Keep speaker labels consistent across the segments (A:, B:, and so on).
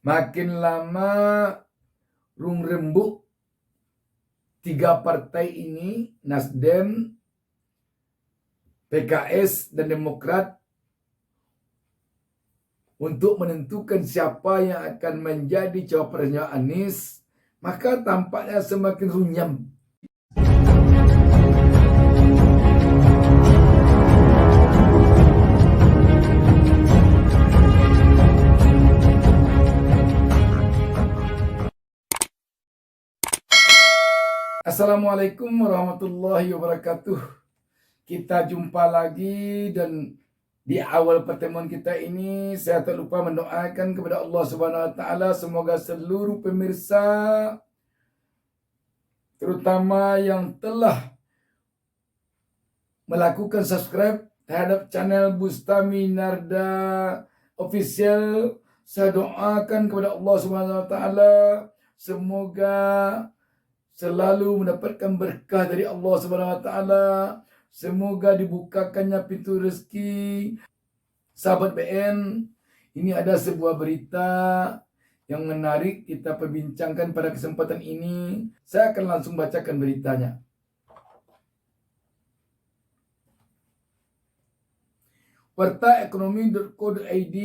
A: Makin lama rung rembuk tiga partai ini, Nasdem, PKS, dan Demokrat, untuk menentukan siapa yang akan menjadi cawapresnya Anies, maka tampaknya semakin runyam. Assalamualaikum warahmatullahi wabarakatuh. Kita jumpa lagi, dan di awal pertemuan kita ini saya tak lupa mendoakan kepada Allah Subhanahu wa taala semoga seluruh pemirsa, terutama yang telah melakukan subscribe terhadap channel Bustami Narda Official, saya doakan kepada Allah Subhanahu wa taala semoga selalu mendapatkan berkah dari Allah Subhanahu wa taala. Semoga dibukakannya pintu rezeki. Sahabat BN, ini ada sebuah berita yang menarik kita perbincangkan pada kesempatan ini. Saya akan langsung bacakan beritanya. Wartaekonomi.co.id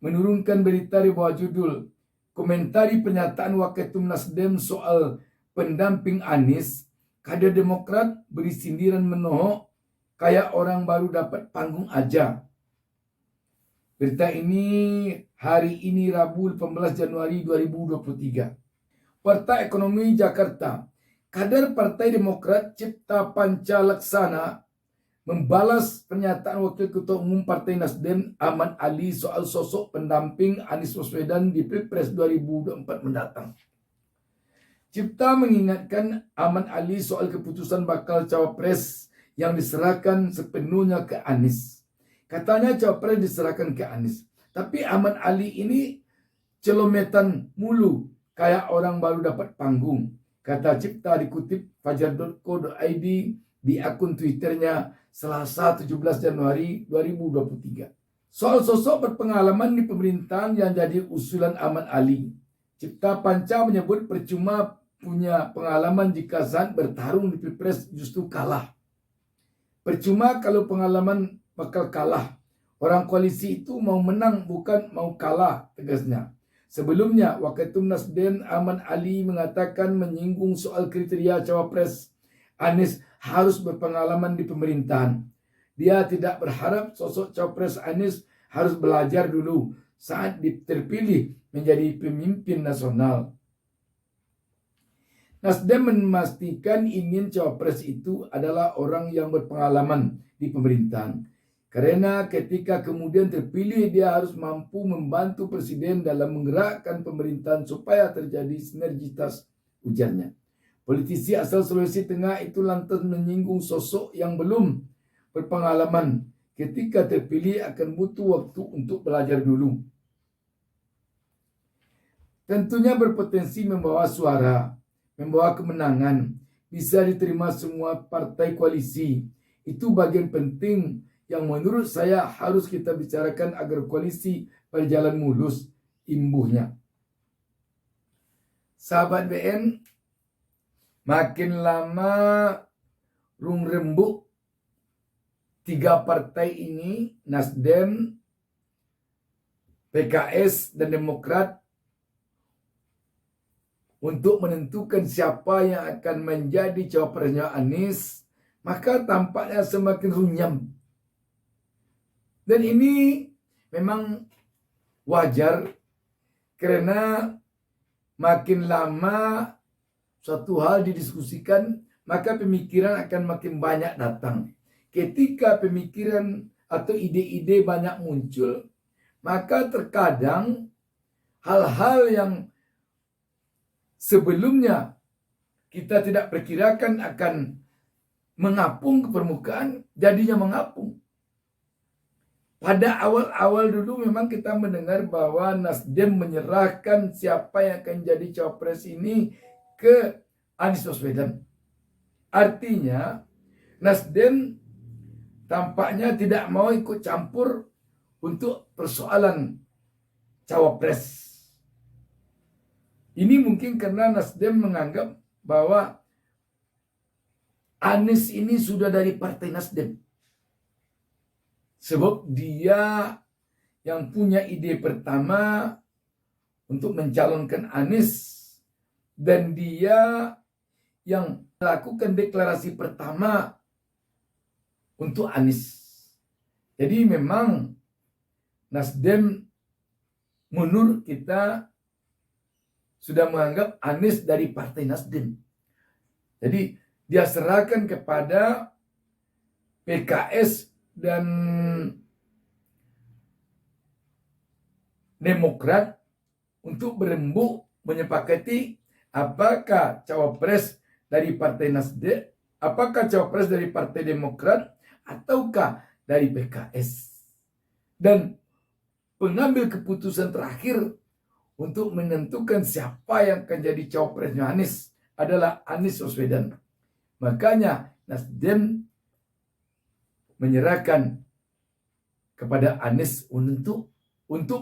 A: menurunkan berita di bawah judul komentari pernyataan Waketum Nasdem soal pendamping Anies, kader Demokrat beri sindiran menohok kayak orang baru dapat panggung aja. Berita ini hari ini Rabu 18 Januari 2023. Warta Ekonomi Jakarta, kader Partai Demokrat Cipta Panca Laksana membalas pernyataan Wakil Ketua Umum Partai Nasdem Ahmad Ali soal sosok pendamping Anies Baswedan di Pilpres 2024 mendatang. Cipta mengingatkan Ahmad Ali soal keputusan bakal cawapres yang diserahkan sepenuhnya ke Anies. Katanya cawapres diserahkan ke Anies, tapi Ahmad Ali ini celometan mulu kayak orang baru dapat panggung, kata Cipta dikutip fajar.co.id di akun Twitternya Selasa 17 Januari 2023. Soal sosok berpengalaman di pemerintahan yang jadi usulan Ahmad Ali, Cipta Panca menyebut percuma punya pengalaman jika saat bertarung di Pilpres justru kalah. Percuma kalau pengalaman bakal kalah. Orang koalisi itu mau menang bukan mau kalah, tegasnya. Sebelumnya, Waketum Nasdem Ahmad Ali mengatakan menyinggung soal kriteria cawapres Anies harus berpengalaman di pemerintahan. Dia tidak berharap sosok cawapres Anies harus belajar dulu saat terpilih menjadi pemimpin nasional. Nasdem memastikan ingin cawapres itu adalah orang yang berpengalaman di pemerintahan. Karena ketika kemudian terpilih, dia harus mampu membantu presiden dalam menggerakkan pemerintahan supaya terjadi sinergitas, ujarnya. Politisi asal Sulawesi Tengah itu lantas menyinggung sosok yang belum berpengalaman. Ketika terpilih akan butuh waktu untuk belajar dulu. Tentunya berpotensi membawa suara, membawa kemenangan, bisa diterima semua partai koalisi. Itu bagian penting yang menurut saya harus kita bicarakan agar koalisi berjalan mulus, imbuhnya. Sahabat BN, makin lama rung rembuk tiga partai ini, Nasdem, PKS, dan Demokrat, untuk menentukan siapa yang akan menjadi cawapresnya Anies, maka tampaknya semakin runyam. Dan ini memang wajar karena makin lama suatu hal didiskusikan, maka pemikiran akan makin banyak datang. Ketika pemikiran atau ide-ide banyak muncul, maka terkadang hal-hal yang sebelumnya kita tidak perkirakan akan mengapung ke permukaan, jadinya mengapung. Pada awal-awal dulu memang kita mendengar bahwa Nasdem menyerahkan siapa yang akan jadi cawapres ini ke Anies Baswedan. Artinya Nasdem tampaknya tidak mau ikut campur untuk persoalan cawapres. Ini mungkin karena Nasdem menganggap bahwa Anies ini sudah dari Partai Nasdem. Sebab dia yang punya ide pertama untuk mencalonkan Anies, dan dia yang melakukan deklarasi pertama untuk Anies. Jadi memang Nasdem menurut kita sudah menganggap Anies dari Partai Nasdem. Jadi dia serahkan kepada PKS dan Demokrat untuk berembuk menyepakati apakah cawapres dari Partai Nasdem, apakah cawapres dari Partai Demokrat ataukah dari PKS. Dan pengambil keputusan terakhir untuk menentukan siapa yang akan jadi cawapresnya Anies adalah Anies Baswedan. Makanya Nasdem menyerahkan kepada Anies untuk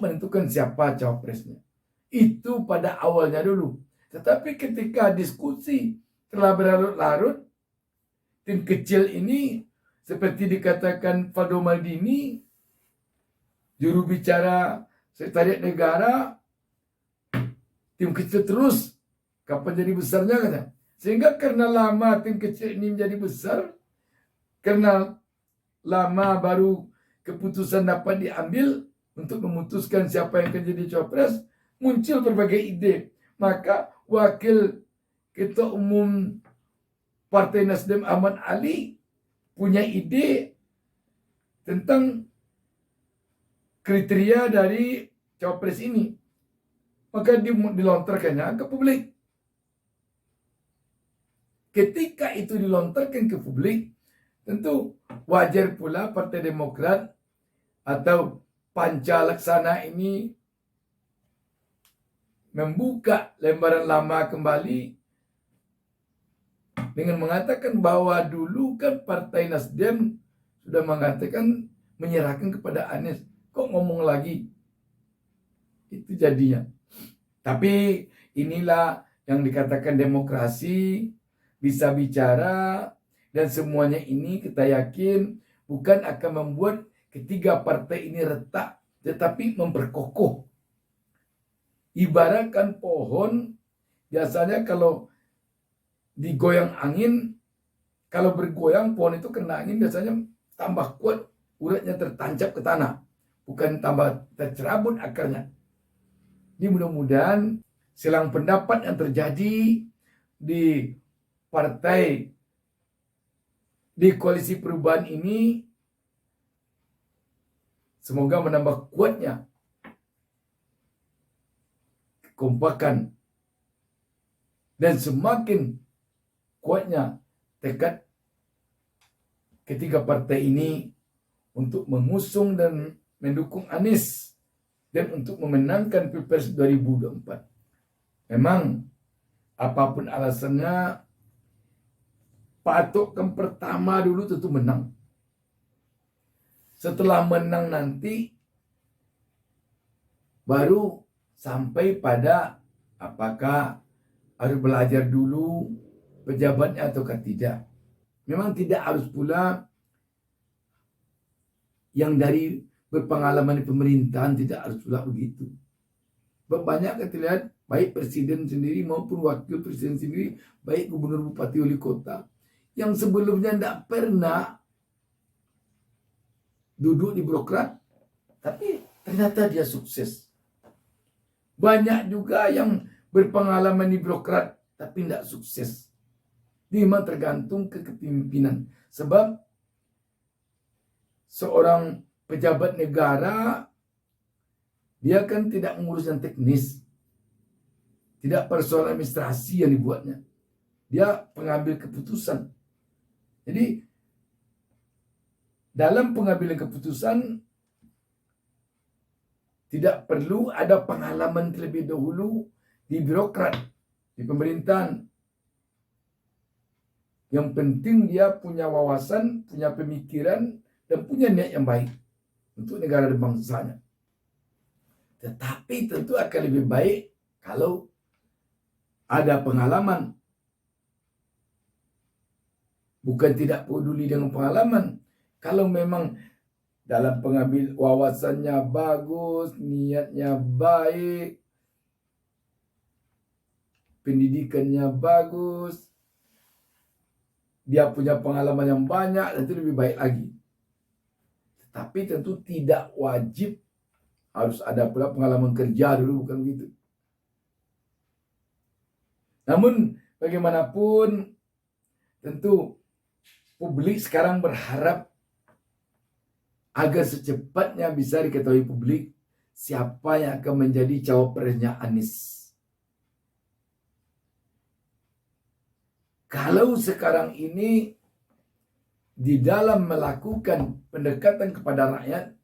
A: menentukan siapa cawapresnya. Itu pada awalnya dulu. Tetapi ketika diskusi telah berlarut-larut, tim kecil ini seperti dikatakan Faldo Maldini, juru bicara Sekretariat Negara, tim kecil terus, kapan jadi besarnya katanya. Sehingga karena lama tim kecil ini menjadi besar, karena lama baru keputusan dapat diambil untuk memutuskan siapa yang akan jadi cawapres, muncul berbagai ide. Maka wakil ketua umum Partai Nasdem Ahmad Ali punya ide tentang kriteria dari cawapres ini. Maka dilontarkannya ke publik. Ketika itu dilontarkan ke publik, tentu wajar pula Partai Demokrat atau Panca Laksana ini membuka lembaran lama kembali dengan mengatakan bahwa dulu kan Partai Nasdem sudah mengatakan menyerahkan kepada Anies. Kok ngomong lagi? Itu jadinya. Tapi inilah yang dikatakan demokrasi, bisa bicara, dan semuanya ini kita yakin bukan akan membuat ketiga partai ini retak, tetapi memperkokoh. Ibaratkan pohon, biasanya kalau digoyang angin, kalau bergoyang pohon itu kena angin biasanya tambah kuat, uratnya tertancap ke tanah, bukan tambah tercerabut akarnya. Ini mudah-mudahan silang pendapat yang terjadi di partai, di koalisi perubahan ini, semoga menambah kuatnya kekompakan dan semakin kuatnya tekad ketiga partai ini untuk mengusung dan mendukung Anies dan untuk memenangkan Pilpres 2024. Memang apapun alasannya, patokan pertama dulu tentu menang. Setelah menang nanti baru sampai pada apakah harus belajar dulu pejabatnya ataukah tidak. Memang tidak harus pula yang dari berpengalaman di pemerintahan, tidak harus pula begitu. Banyak kita lihat, baik presiden sendiri maupun wakil presiden sendiri, baik gubernur, bupati, wali kota, yang sebelumnya tidak pernah duduk di birokrat, tapi ternyata dia sukses. Banyak juga yang berpengalaman di birokrat, tapi tidak sukses. Ini memang tergantung ke kepemimpinan. Sebab seorang pejabat negara, dia kan tidak mengurus yang teknis. Tidak persoalan administrasi yang dibuatnya. Dia pengambil keputusan. Jadi, dalam pengambilan keputusan, tidak perlu ada pengalaman terlebih dahulu di birokrat, di pemerintahan. Yang penting dia punya wawasan, punya pemikiran, dan punya niat yang baik untuk negara dan bangsanya. Tetapi tentu akan lebih baik kalau ada pengalaman. Bukan tidak peduli dengan pengalaman. Kalau memang dalam pengambil wawasannya bagus, niatnya baik, pendidikannya bagus, dia punya pengalaman yang banyak, itu lebih baik lagi. Tapi tentu tidak wajib harus ada pula pengalaman kerja dulu, bukan begitu. Namun bagaimanapun tentu publik sekarang berharap agar secepatnya bisa diketahui publik siapa yang akan menjadi cawapresnya Anies. Kalau sekarang ini di dalam melakukan pendekatan kepada rakyat,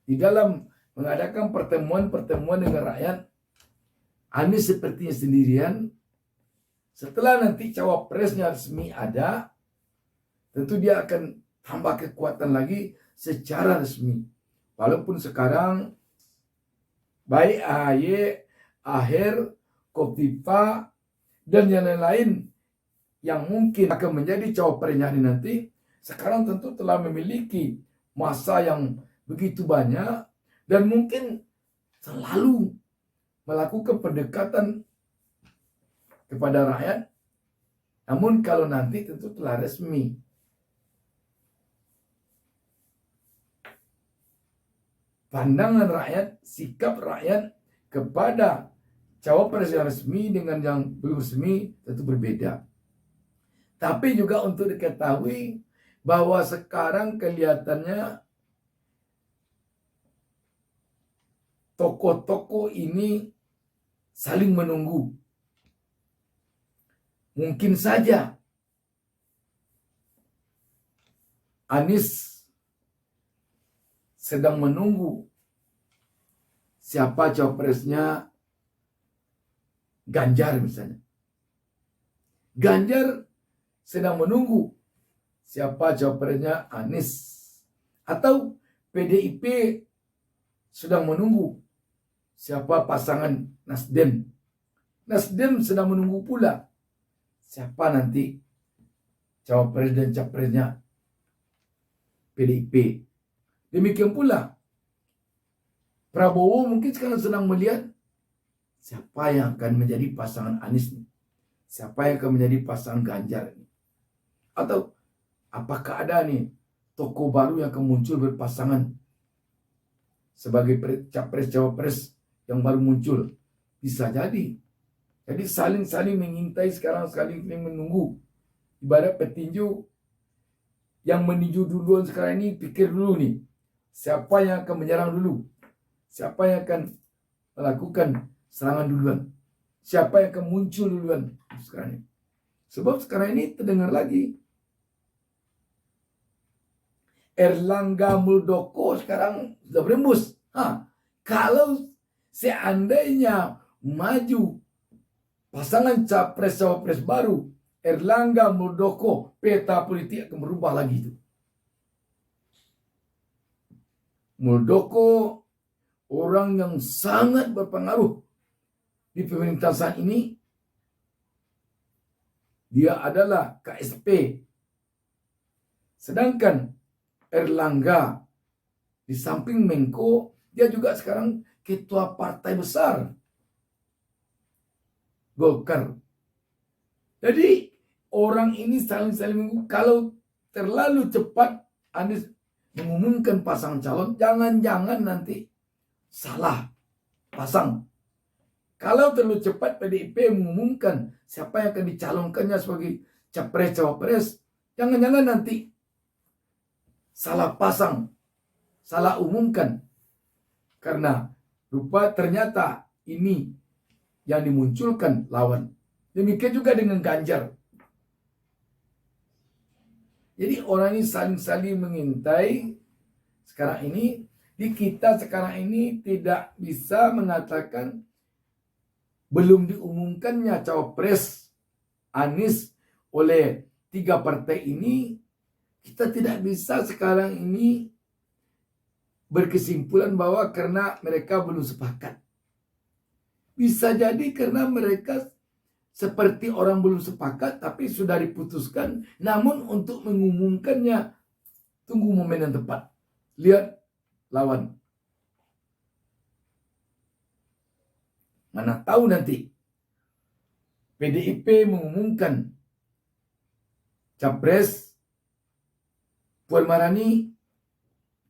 A: di dalam mengadakan pertemuan-pertemuan dengan rakyat, Anies sepertinya sendirian. Setelah nanti cawapresnya resmi ada, tentu dia akan tambah kekuatan lagi secara resmi. Walaupun sekarang baik AHY, Aher, Kofifa, dan yang lain-lain yang mungkin akan menjadi cawapresnya nanti, sekarang tentu telah memiliki masa yang begitu banyak dan mungkin selalu melakukan pendekatan kepada rakyat. Namun kalau nanti tentu telah resmi, pandangan rakyat, sikap rakyat kepada cawapres yang resmi dengan yang belum resmi tentu berbeda. Tapi juga untuk diketahui bahwa sekarang kelihatannya tokoh-tokoh ini saling menunggu. Mungkin saja Anies sedang menunggu siapa cawapresnya Ganjar misalnya. Ganjar sedang menunggu siapa cawapresnya Anies. Atau PDIP sedang menunggu siapa pasangan Nasdem. Nasdem sedang menunggu pula siapa nanti cawapres dan capresnya PDIP. Demikian pula Prabowo mungkin sekarang sedang melihat siapa yang akan menjadi pasangan Anies, siapa yang akan menjadi pasangan Ganjar. Atau apakah ada nih tokoh baru yang akan muncul berpasangan sebagai capres-cawapres yang baru muncul. Bisa jadi. Jadi saling-saling mengintai sekarang, saling menunggu. Ibarat petinju yang meninju duluan sekarang ini, pikir dulu nih. Siapa yang akan menyerang dulu? Siapa yang akan melakukan serangan duluan? Siapa yang akan muncul duluan sekarang ini? Sebab sekarang ini terdengar lagi Erlangga Muldoko sekarang sudah berembus. Kalau seandainya maju pasangan capres-cawapres baru, Erlangga Muldoko, peta politik akan berubah lagi itu. Muldoko orang yang sangat berpengaruh di pemerintahan saat ini. Dia adalah KSP. Sedangkan Erlangga di samping Menko, dia juga sekarang ketua partai besar Golkar. Jadi orang ini saling-saling menunggu. Kalau terlalu cepat Anies mengumumkan pasangan calon, jangan-jangan nanti salah pasang. Kalau terlalu cepat PDIP mengumumkan siapa yang akan dicalonkannya sebagai capres-cawapres, jangan-jangan nanti salah pasang, salah umumkan. Karena lupa ternyata ini yang dimunculkan lawan. Demikian juga dengan Ganjar. Jadi orang ini saling-saling mengintai. Sekarang ini, di kita sekarang ini tidak bisa mengatakan belum diumumkannya cawapres Anies oleh 3 partai ini. Kita tidak bisa sekarang ini berkesimpulan bahwa karena mereka belum sepakat. Bisa jadi karena mereka seperti orang belum sepakat tapi sudah diputuskan. Namun untuk mengumumkannya, tunggu momen yang tepat. Lihat lawan. Mana tahu nanti PDIP mengumumkan capres Puan Maharani,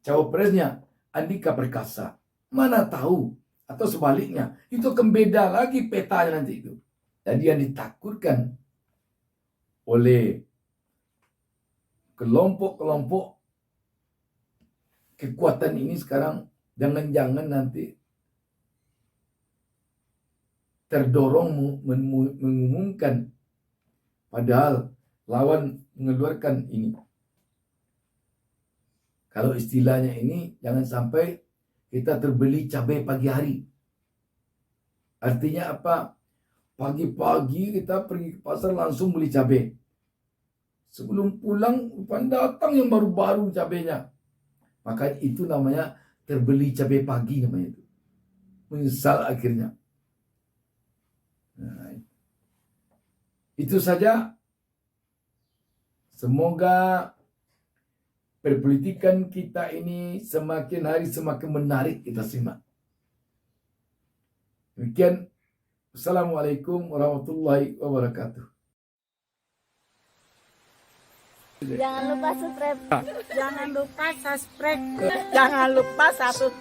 A: cawapresnya Andika Perkasa. Mana tahu, atau sebaliknya, itu akan beda lagi petanya nanti itu. Jadi yang ditakutkan oleh kelompok-kelompok kekuatan ini sekarang, jangan-jangan nanti terdorong mengumumkan padahal lawan mengeluarkan ini. Kalau istilahnya ini, jangan sampai kita terbeli cabai pagi hari. Artinya apa? Pagi-pagi kita pergi ke pasar langsung beli cabai. Sebelum pulang, datang yang baru-baru cabainya. Maka itu namanya terbeli cabai pagi namanya itu. Menyesal akhirnya. Nah, itu saja. Semoga perpolitikan kita ini semakin hari semakin menarik kita simak. Demikian. Assalamualaikum warahmatullahi wabarakatuh.
B: Jangan lupa subscribe. Jangan lupa subscribe. Jangan lupa subscribe.